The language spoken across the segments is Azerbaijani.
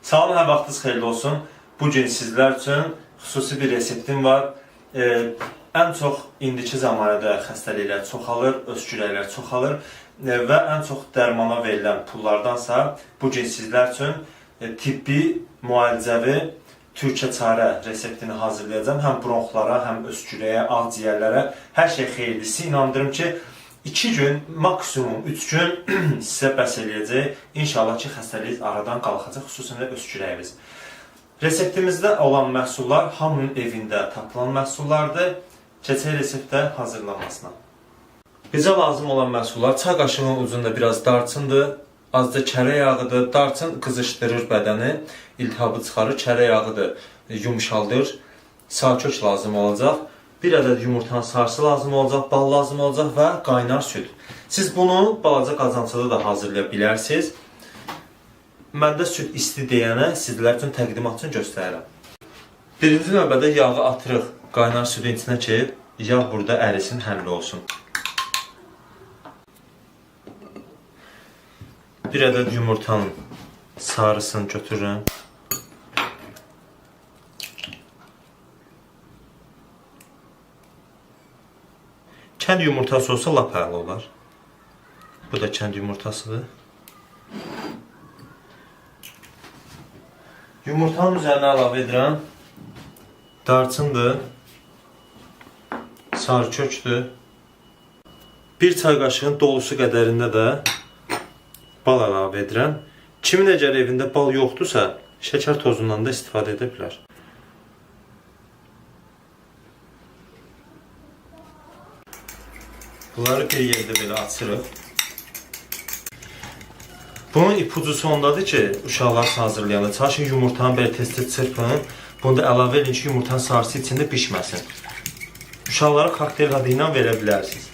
Salam, hər vaxtınız xeyirli olsun. Bugün sizlər üçün xüsusi bir reseptim var. Ən çox indiki zamanədə xəstəliklər çoxalır, öskürəklər çoxalır və ən çox dərmana verilən pullardansa bugün sizlər üçün tibbi, müalicəvi türkə çarə reseptini hazırlayacağım. Həm bronxlara, həm öskürəyə, ağciyərlərə, hər şey xeyirlisi. İnandırım ki, 2 gün, maksimum 3 gün sizə bəs eləyəcək. İnşallah ki, xəstəlik aradan qalxacaq, xüsusən də öskürəyimiz. Reseptimizdə olan məhsullar hamının evində tapılan məhsullardır. Keçək reseptə hazırlanmasına. Bizə lazım olan məhsullar çay qaşığının ucunda biraz darçındır, azca kərə yağıdır. Darçın qızışdırır bədəni, iltihabı çıxarır, kərə yağıdır, yumşaldır, sarkök lazım olacaq. Bir ədəd yumurtanın sarısı lazım olacaq, bal lazım olacaq və qaynar süd. Siz bunu balaca qazancada da hazırlaya bilərsiniz. Məndə süd isti deyənə sizlər üçün təqdimat üçün göstərirəm. Birinci növbədə yağı atırıq qaynar südün içinə ki, yağ burada ərisin, həmli olsun. Bir ədəd yumurtanın sarısını götürürəm. Kənd yumurtası olsa lap əla olar. Bu da kənd yumurtasıdır. Yumurtanın üzərinə əlavə edirəm. Darçındır. Sarıkökdür. 1 çay qaşığının dolusu qədərində də bal əlavə edirəm. Kimin əgər evində bal yoxdursa, şəkər tozundan da istifadə edə bilər. Bunları bir yerdə belə açırıq. Bunun ipucusu ondadır ki, uşaqlar hazırlayanda çalışın yumurtanı belə tez-tez çırpın. Bunu da əlavə edin ki, yumurtanın sarısı içində pişməsin. Uşaqlara kokteyl adı ilə verə bilərsiniz.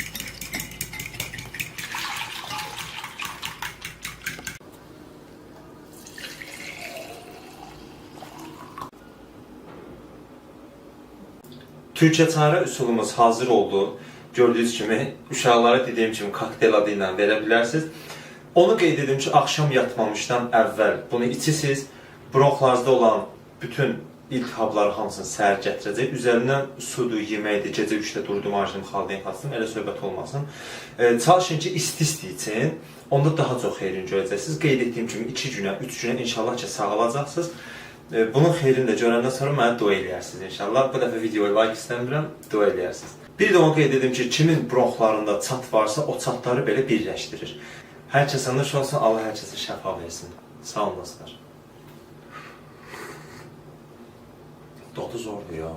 Türkçə çarə üsulumuz hazır oldu. Gördüyünüz kimi, uşaqlara dediyim kimi kokteyl adı ilə verə bilərsiniz. Onu qeyd edim ki, axşam yatmamışdan əvvəl bunu içirsiniz. Bronxlarınızda olan bütün iltihabları hamısını səhər gətirəcək. Üzərindən sudur, yeməkdir, gecə 3-də durdu marjini xaldayan xatsın, elə söhbət olmasın. Çalışın ki, isti-isti için, onda daha çox xeyrini görəcəksiniz. Qeyd etdiyim kimi 2 günə, 3 günə inşallah ki, sağalacaqsınız. Bunun xeyrini də görəndən sonra mənə dua eləyərsiniz inşallah. Bu dəfə videoyu like istəmirəm, dua eləyərsiniz. Bir də onu qeyd edim ki, kimin bronxlarında çat varsa, o çatları belə birləşdirir. Hər kəsə nuş olsun, Allah hər kəsə şəfa versin. Sağ olun dostlar. Dodu zordur ya.